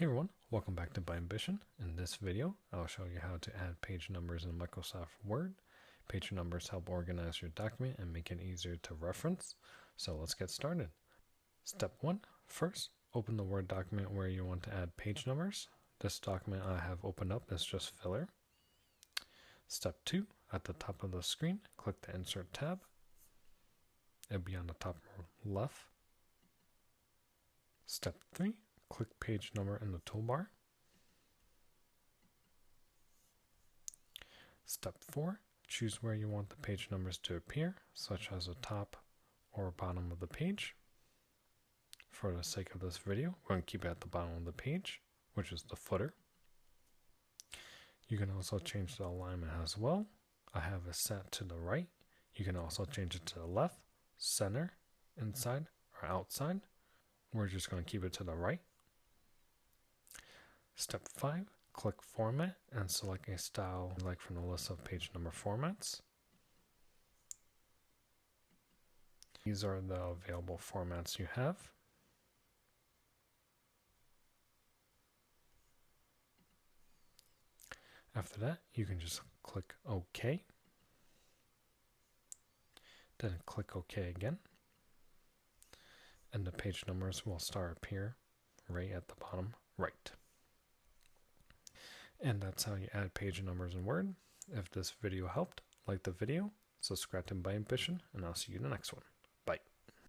Hey everyone, welcome back to By Ambition. In this video, I'll show you how to add page numbers in Microsoft Word. Page numbers help organize your document and make it easier to reference. So let's get started. Step 1. First, open the Word document where you want to add page numbers. This document I have opened up is just filler. Step 2. At the top of the screen, click the Insert tab. It'll be on the top left. Step 3. Click page number in the toolbar. Step 4. Choose where you want the page numbers to appear, such as the top or bottom of the page. For the sake of this video, we're going to keep it at the bottom of the page, which is the footer. You can also change the alignment as well. I have it set to the right. You can also change it to the left, center, inside, or outside. We're just going to keep it to the right. Step 5, click Format and select a style you like from the list of page number formats. These are the available formats you have. After that, you can just click OK. Then click OK again. And the page numbers will start appear right at the bottom right. And that's how you add page numbers in Word. If this video helped, like the video, subscribe to By Ambition, and I'll see you in the next one.